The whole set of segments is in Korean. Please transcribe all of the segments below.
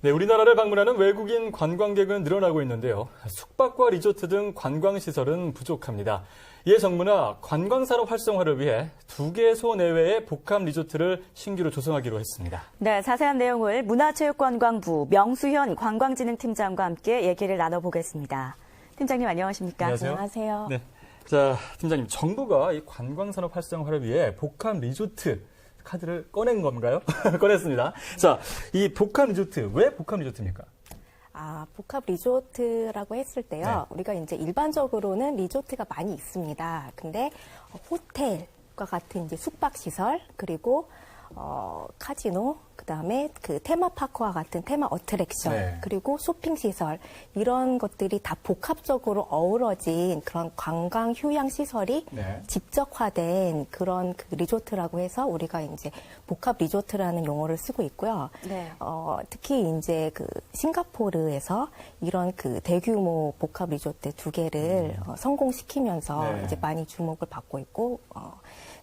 네, 우리나라를 방문하는 외국인 관광객은 늘어나고 있는데요. 숙박과 리조트 등 관광시설은 부족합니다. 이에 정부나 관광산업 활성화를 위해 2개소 내외의 복합 리조트를 신규로 조성하기로 했습니다. 네, 자세한 내용을 문화체육관광부 명수현 관광진흥팀장과 함께 얘기를 나눠보겠습니다. 팀장님 안녕하십니까? 안녕하세요. 안녕하세요. 네, 자, 팀장님, 정부가 이 관광산업 활성화를 위해 복합 리조트 카드를 꺼낸 건가요? 꺼냈습니다. 자, 이 복합 리조트, 왜 복합 리조트입니까? 복합 리조트라고 했을 때요. 우리가 이제 일반적으로는 리조트가 많이 있습니다. 근데 호텔과 같은 이제 숙박시설, 그리고 카지노, 그다음에 그 테마파크와 같은 테마 어트랙션, 그리고 쇼핑시설, 이런 것들이 다 복합적으로 어우러진 그런 관광 휴양 시설이 집적화된 그런 그 리조트라고 해서 우리가 이제 복합 리조트라는 용어를 쓰고 있고요. 특히 이제 그 싱가포르에서 이런 그 대규모 복합 리조트 2개를 성공시키면서 이제 많이 주목을 받고 있고,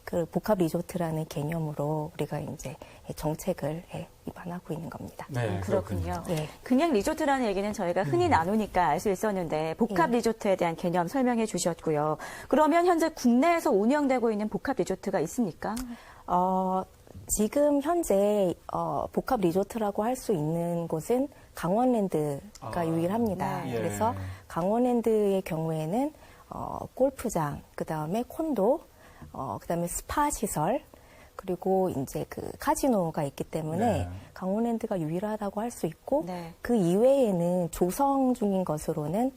그 복합 리조트라는 개념으로 우리가 이제 정책을 입안하고 있는 겁니다. 네, 그렇군요. 그냥 리조트라는 얘기는 저희가 흔히 나누니까 알 수 있었는데 복합 리조트에 대한 개념 설명해 주셨고요. 그러면 현재 국내에서 운영되고 있는 복합 리조트가 있습니까? 지금 현재 복합 리조트라고 할 수 있는 곳은 강원랜드가 유일합니다. 그래서 강원랜드의 경우에는 골프장, 그다음에 콘도, 그다음에 스파 시설, 그리고 이제 그 카지노가 있기 때문에 강원랜드가 유일하다고 할 수 있고, 그 이외에는 조성 중인 것으로는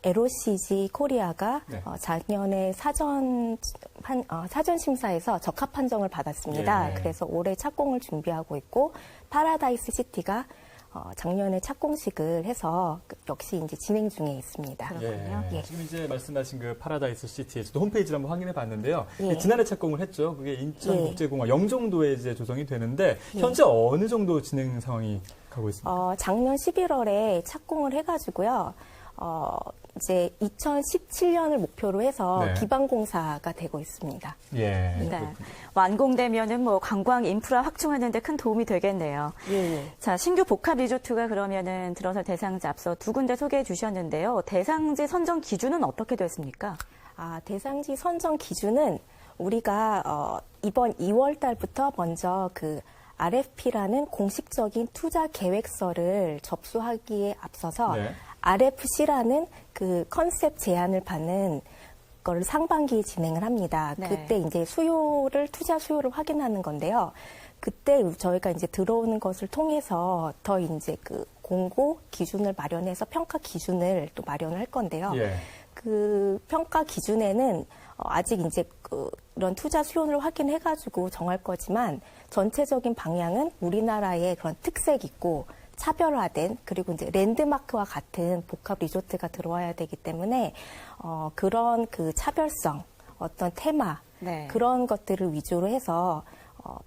LOCG 코리아가 작년에 사전 심사에서 적합 판정을 받았습니다. 그래서 올해 착공을 준비하고 있고, 파라다이스 시티가 작년에 착공식을 해서 역시 이제 진행 중에 있습니다. 지금 이제 말씀하신 그 파라다이스 시티에서도 홈페이지를 한번 확인해 봤는데요. 지난해 착공을 했죠. 그게 인천국제공항 영종도에 이제 조성이 되는데 현재 어느 정도 진행 상황이 가고 있습니까? 작년 11월에 착공을 해가지고요. 이제 2017년을 목표로 해서 기반공사가 되고 있습니다. 완공되면은 뭐 관광 인프라 확충하는 데 큰 도움이 되겠네요. 자, 신규 복합 리조트가 그러면은 들어설 대상지 앞서 2군데 소개해 주셨는데요. 대상지 선정 기준은 어떻게 됐습니까? 대상지 선정 기준은 우리가 이번 2월 달부터 먼저 그 RFP라는 공식적인 투자 계획서를 접수하기에 앞서서 RFC라는 그 컨셉 제안을 받는 걸 상반기에 진행을 합니다. 그때 이제 투자 수요를 확인하는 건데요. 그때 저희가 이제 들어오는 것을 통해서 더 이제 그 공고 기준을 마련해서 평가 기준을 또 마련을 할 건데요. 그 평가 기준에는 아직 이제 이런 투자 수요를 확인해가지고 정할 거지만 전체적인 방향은 우리나라의 그런 특색 있고 차별화된, 그리고 이제 랜드마크와 같은 복합 리조트가 들어와야 되기 때문에 그런 그 차별성, 어떤 테마, 그런 것들을 위주로 해서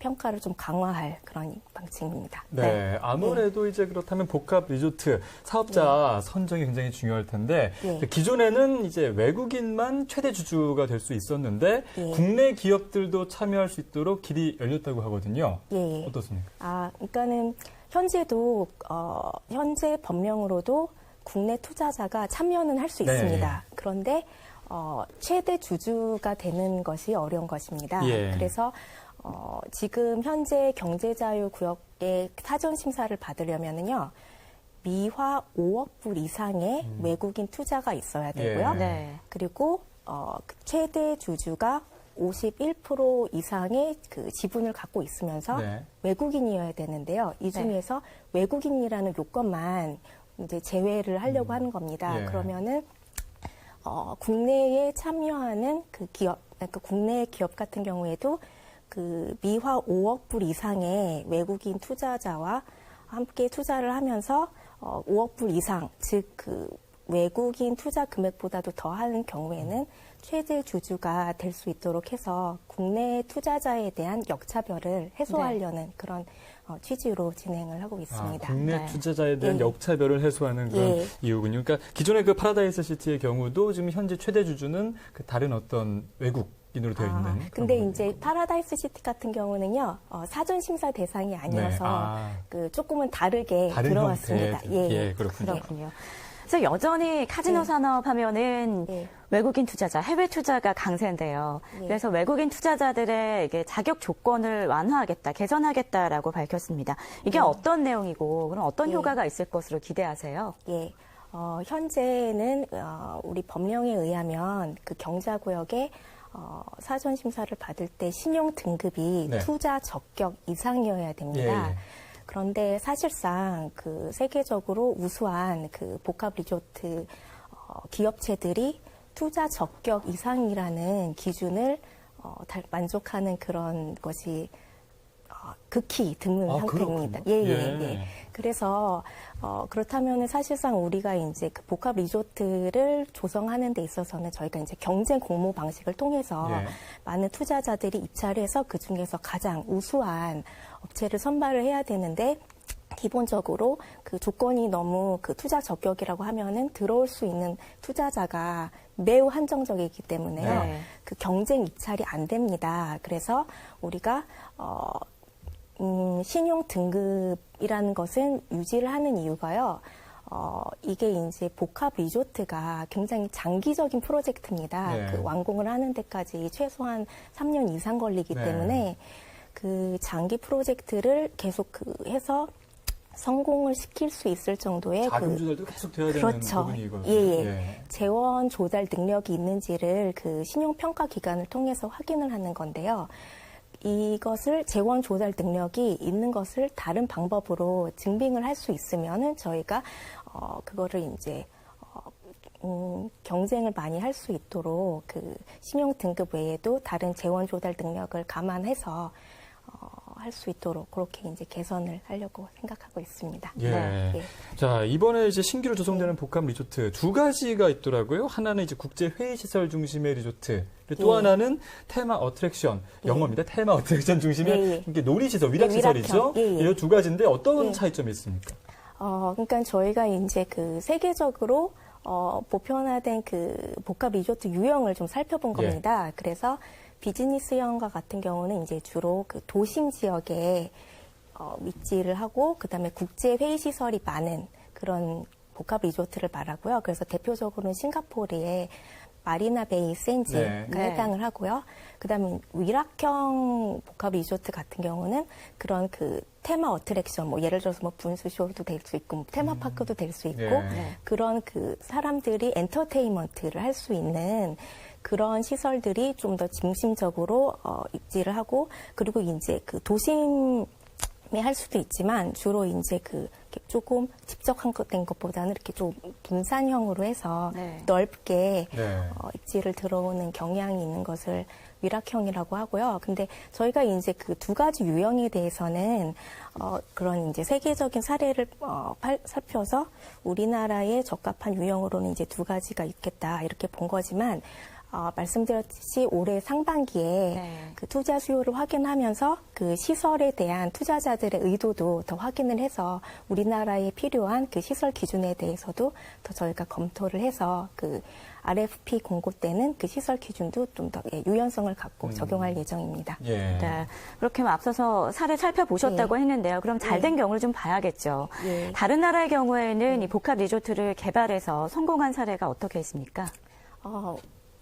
평가를 좀 강화할 그런 방침입니다. 아무래도 이제 그렇다면 복합 리조트 사업자 선정이 굉장히 중요할 텐데 기존에는 이제 외국인만 최대 주주가 될 수 있었는데 국내 기업들도 참여할 수 있도록 길이 열렸다고 하거든요. 어떻습니까? 그러니까는 현재도 현재 법령으로도 국내 투자자가 참여는 할 수 있습니다. 그런데 최대 주주가 되는 것이 어려운 것입니다. 그래서 지금 현재 경제자유구역의 사전 심사를 받으려면은요, 미화 5억 불 이상의 외국인 투자가 있어야 되고요. 그리고 최대 주주가 51% 이상의 그 지분을 갖고 있으면서 외국인이어야 되는데요. 이 중에서 외국인이라는 요건만 이제 제외를 하려고 하는 겁니다. 그러면은 국내에 참여하는 그 기업, 그러니까 국내 기업 같은 경우에도 그 미화 5억 불 이상의 외국인 투자자와 함께 투자를 하면서 5억 불 이상, 즉 그 외국인 투자 금액보다도 더하는 경우에는 최대 주주가 될 수 있도록 해서 국내 투자자에 대한 역차별을 해소하려는 그런 취지로 진행을 하고 있습니다. 국내 투자자에 대한 역차별을 해소하는 그런 이유군요. 그러니까 기존의 그 파라다이스 시티의 경우도 지금 현재 최대 주주는 그 다른 어떤 외국 외국인으로 되어 있는. 근데 그런 이제 파라다이스 시티 같은 경우는요, 사전 심사 대상이 아니어서 조금은 다르게 다른 들어왔습니다. 형태의, 예, 그렇군요. 그렇군요. 그래서 여전히 카지노 산업 하면은 외국인 투자자, 해외 투자가 강세인데요. 그래서 외국인 투자자들의 이게 자격 조건을 완화하겠다, 개선하겠다라고 밝혔습니다. 이게 어떤 내용이고, 그럼 어떤 효과가 있을 것으로 기대하세요? 예. 현재는 우리 법령에 의하면 그 경자구역에 사전 심사를 받을 때 신용 등급이 투자 적격 이상이어야 됩니다. 그런데 사실상 그 세계적으로 우수한 그 복합 리조트 기업체들이 투자 적격 이상이라는 기준을 만족하는 그런 것이 극히 드문 형태입니다. 예. 그래서 그렇다면 사실상 우리가 이제 그 복합 리조트를 조성하는 데 있어서는 저희가 이제 경쟁 공모 방식을 통해서 많은 투자자들이 입찰을 해서 그 중에서 가장 우수한 업체를 선발을 해야 되는데 기본적으로 그 조건이 너무 그 투자 적격이라고 하면은 들어올 수 있는 투자자가 매우 한정적이기 때문에요. 그 경쟁 입찰이 안 됩니다. 그래서 우리가 신용 등급이라는 것은 유지를 하는 이유가요. 이게 이제 복합 리조트가 굉장히 장기적인 프로젝트입니다. 그 완공을 하는 데까지 최소한 3년 이상 걸리기 때문에 그 장기 프로젝트를 계속 해서 성공을 시킬 수 있을 정도의 자금 조달도 계속 돼야 되는 부분이거든요. 예. 재원 조달 능력이 있는지를 그 신용 평가 기관을 통해서 확인을 하는 건데요. 이것을 재원 조달 능력이 있는 것을 다른 방법으로 증빙을 할 수 있으면은 저희가 그거를 이제 경쟁을 많이 할 수 있도록 그 신용 등급 외에도 다른 재원 조달 능력을 감안해서 할 수 있도록 그렇게 이제 개선을 하려고 생각하고 있습니다. 자, 이번에 이제 신규로 조성되는 복합 리조트 두 가지가 있더라고요. 하나는 이제 국제 회의 시설 중심의 리조트, 또 하나는 테마 어트랙션, 영어입니다. 테마 어트랙션 중심의 이게 놀이시설, 위락시설이죠. 이 두 가지인데 어떤 차이점이 있습니까? 그러니까 저희가 이제 그 세계적으로 보편화된 그 복합 리조트 유형을 좀 살펴본 겁니다. 그래서 비즈니스형과 같은 경우는 이제 주로 그 도심 지역에 위치를 하고 그다음에 국제 회의 시설이 많은 그런 복합 리조트를 말하고요. 그래서 대표적으로는 싱가포르의 마리나 베이 샌즈가 해당을 하고요. 그다음에 위락형 복합 리조트 같은 경우는 그런 그 테마 어트랙션, 뭐 예를 들어서 뭐 분수쇼도 될 수 있고, 뭐 테마파크도 될 수 있고, 그런 그 사람들이 엔터테인먼트를 할 수 있는 그런 시설들이 좀 더 중심적으로 입지를 하고, 그리고 이제 그 도심에 할 수도 있지만 주로 이제 그 조금 집적된 것보다는 이렇게 좀 분산형으로 해서 넓게 입지를 들어오는 경향이 있는 것을 위락형이라고 하고요. 근데 저희가 이제 그 두 가지 유형에 대해서는 그런 이제 세계적인 사례를 살펴서 우리나라에 적합한 유형으로는 이제 두 가지가 있겠다 이렇게 본 거지만 말씀드렸듯이 올해 상반기에 그 투자 수요를 확인하면서 그 시설에 대한 투자자들의 의도도 더 확인을 해서 우리나라에 필요한 그 시설 기준에 대해서도 더 저희가 검토를 해서 그 RFP 공고 때는 그 시설 기준도 좀 더 유연성을 갖고 적용할 예정입니다. 네, 그렇게 앞서서 사례 살펴보셨다고 했는데요. 그럼 잘된 경우를 좀 봐야겠죠. 다른 나라의 경우에는 이 복합 리조트를 개발해서 성공한 사례가 어떻게 있습니까?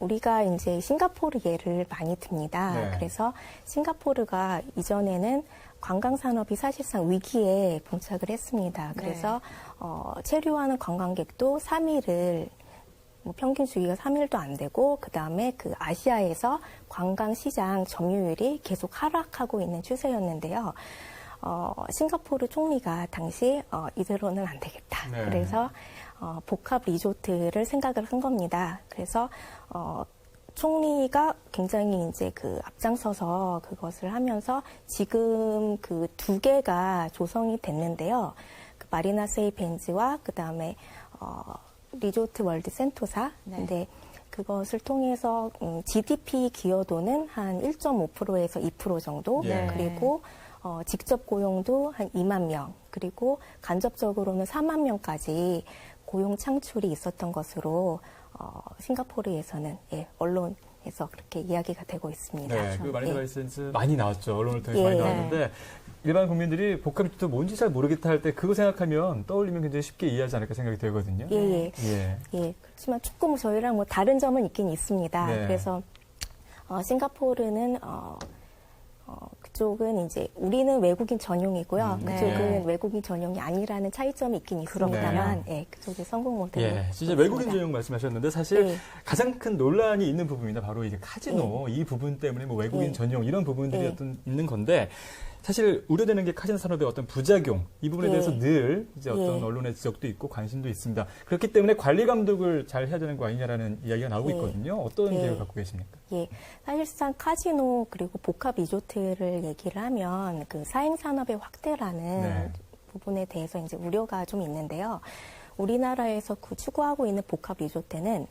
우리가 이제 싱가포르 예를 많이 듭니다. 그래서 싱가포르가 이전에는 관광 산업이 사실상 위기에 봉착을 했습니다. 그래서 체류하는 관광객도 3일을 평균 주기가 3일도 안 되고 그다음에 그 아시아에서 관광 시장 점유율이 계속 하락하고 있는 추세였는데요. 싱가포르 총리가 당시 이대로는 안 되겠다. 그래서 복합 리조트를 생각을 한 겁니다. 그래서 총리가 굉장히 이제 그 앞장서서 그것을 하면서 지금 그 두 개가 조성이 됐는데요. 그 마리나 세이 벤즈와 그 다음에 리조트 월드 센토사. 근데 그것을 통해서 GDP 기여도는 한 1.5%에서 2% 정도. 그리고 직접 고용도 한 2만 명. 그리고 간접적으로는 4만 명까지 고용 창출이 있었던 것으로 싱가포르에서는 언론 해서 그렇게 이야기가 되고 있습니다. 네, 그 마린다 예. 라이센스 많이 나왔죠. 언론을 통해서 예. 많이 나왔는데 일반 국민들이 복합 리조트 뭔지 잘 모르겠다 할 때 그거 생각하면 떠올리면 굉장히 쉽게 이해하지 않을까 생각이 되거든요. 예. 예. 그렇지만 조금 저희랑 뭐 다른 점은 있긴 있습니다. 네. 그래서 싱가포르는 그쪽은 이제 우리는 외국인 전용이고요. 그쪽은 네. 외국인 전용이 아니라는 차이점이 있긴 있습니다만, 예, 그쪽이 성공 모델로. 예, 진짜 외국인 전용 말씀하셨는데 사실 네. 가장 큰 논란이 있는 부분입니다. 바로 이제 카지노 이 부분 때문에 뭐 외국인 네. 전용 이런 부분들이 네. 어떤 있는 건데 사실 우려되는 게 카지노 산업의 어떤 부작용 이 부분에 예. 대해서 늘 이제 어떤 예. 언론의 지적도 있고 관심도 있습니다. 그렇기 때문에 관리 감독을 잘 해야 되는 거 아니냐라는 이야기가 나오고 예. 있거든요. 어떤 예. 계획을 갖고 계십니까? 예, 사실상 카지노 그리고 복합 리조트를 얘기를 하면 그 사행 산업의 확대라는 네. 부분에 대해서 이제 우려가 좀 있는데요. 우리나라에서 추구하고 있는 복합 리조트는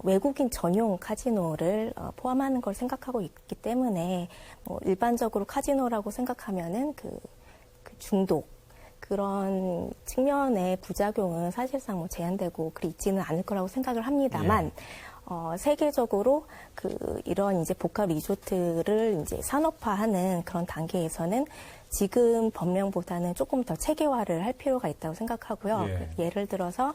외국인 전용 카지노를 포함하는 걸 생각하고 있기 때문에 뭐 일반적으로 카지노라고 생각하면은 그 중독 그런 측면의 부작용은 사실상 뭐 제한되고 그리 있지는 않을 거라고 생각을 합니다만 세계적으로 이런 이제 복합 리조트를 이제 산업화하는 그런 단계에서는 지금 법령보다는 조금 더 체계화를 할 필요가 있다고 생각하고요. 예를 들어서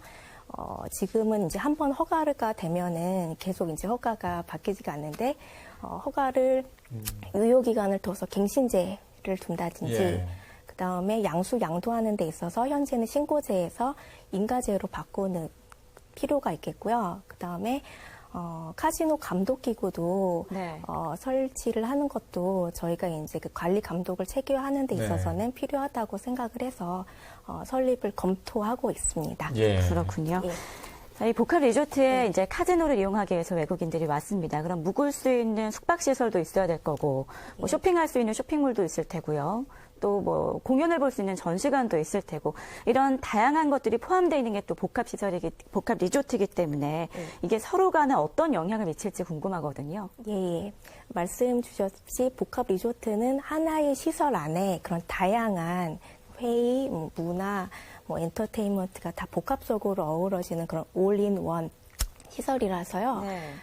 지금은 이제 한번 허가가 되면은 계속 이제 허가가 바뀌지가 않는데 허가를 유효 기간을 둬서 갱신제를 둔다든지 예. 그다음에 양수 양도하는 데 있어서 현재는 신고제에서 인가제로 바꾸는 필요가 있겠고요. 그다음에 카지노 감독기구도 네. 설치를 하는 것도 저희가 이제 그 관리 감독을 체계화하는 데 있어서는 필요하다고 생각을 해서 설립을 검토하고 있습니다. 예. 그렇군요. 예. 자, 이 복합 리조트에 이제 카지노를 이용하기 위해서 외국인들이 왔습니다. 그럼 묵을 수 있는 숙박시설도 있어야 될 거고, 뭐 쇼핑할 수 있는 쇼핑몰도 있을 테고요. 또 뭐 공연을 볼 수 있는 전시관도 있을 테고, 이런 다양한 것들이 포함되어 있는 게 또 복합 리조트이기 때문에 이게 서로 간에 어떤 영향을 미칠지 궁금하거든요. 예. 말씀 주셨듯이 복합 리조트는 하나의 시설 안에 그런 다양한 회의, 문화, 뭐 엔터테인먼트가 다 복합적으로 어우러지는 그런 올인원 시설이라서요. 네.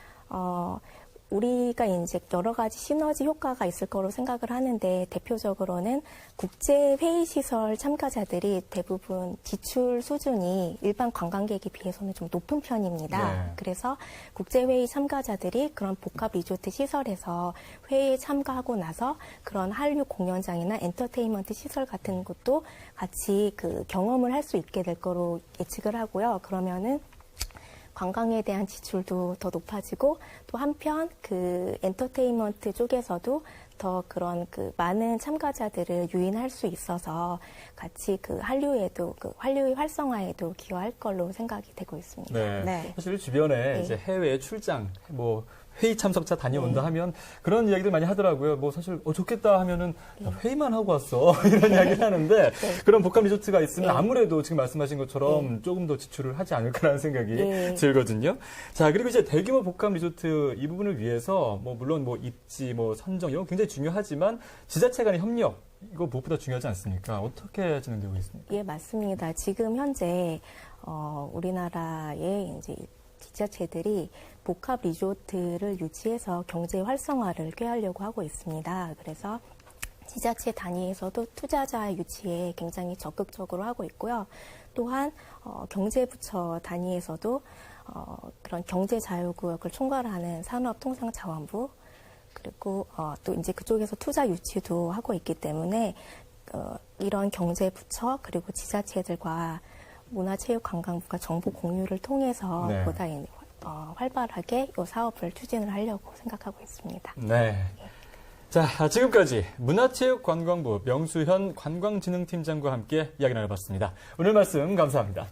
우리가 이제 여러 가지 시너지 효과가 있을 거로 생각을 하는데 대표적으로는 국제 회의 시설 참가자들이 대부분 지출 수준이 일반 관광객에 비해서는 좀 높은 편입니다. 네. 그래서 국제 회의 참가자들이 그런 복합 리조트 시설에서 회의에 참가하고 나서 그런 한류 공연장이나 엔터테인먼트 시설 같은 것도 같이 그 경험을 할 수 있게 될 거로 예측을 하고요. 그러면은 관광에 대한 지출도 더 높아지고 또 한편 그 엔터테인먼트 쪽에서도 더 그런 그 많은 참가자들을 유인할 수 있어서 같이 그 한류에도 그 한류의 활성화에도 기여할 걸로 생각이 되고 있습니다. 네. 네. 사실 주변에 이제 해외 출장, 뭐 회의 참석자 다녀온다 하면 그런 이야기들 많이 하더라고요. 뭐 사실 좋겠다 하면은 야, 회의만 하고 왔어 이런 이야기를 하는데 그런 복합 리조트가 있으면 아무래도 지금 말씀하신 것처럼 조금 더 지출을 하지 않을까라는 생각이 들거든요. 자, 그리고 이제 대규모 복합 리조트 이 부분을 위해서 뭐 물론 뭐 입지, 뭐 선정 이런 거 굉장히 중요하지만 지자체 간의 협력 이거 무엇보다 중요하지 않습니까? 어떻게 진행되고 있습니까? 예, 맞습니다. 지금 현재 우리나라의 이제 지자체들이 복합 리조트를 유치해서 경제 활성화를 꾀하려고 하고 있습니다. 그래서 지자체 단위에서도 투자자 유치에 굉장히 적극적으로 하고 있고요. 또한 경제부처 단위에서도 그런 경제자유구역을 총괄하는 산업통상자원부 그리고 또 이제 그쪽에서 투자 유치도 하고 있기 때문에 이런 경제부처 그리고 지자체들과 문화체육관광부가 정보 공유를 통해서 보다 활발하게 이 사업을 추진을 하려고 생각하고 있습니다. 네. 자, 지금까지 문화체육관광부 명수현 관광진흥팀장과 함께 이야기 나눠봤습니다. 오늘 말씀 감사합니다.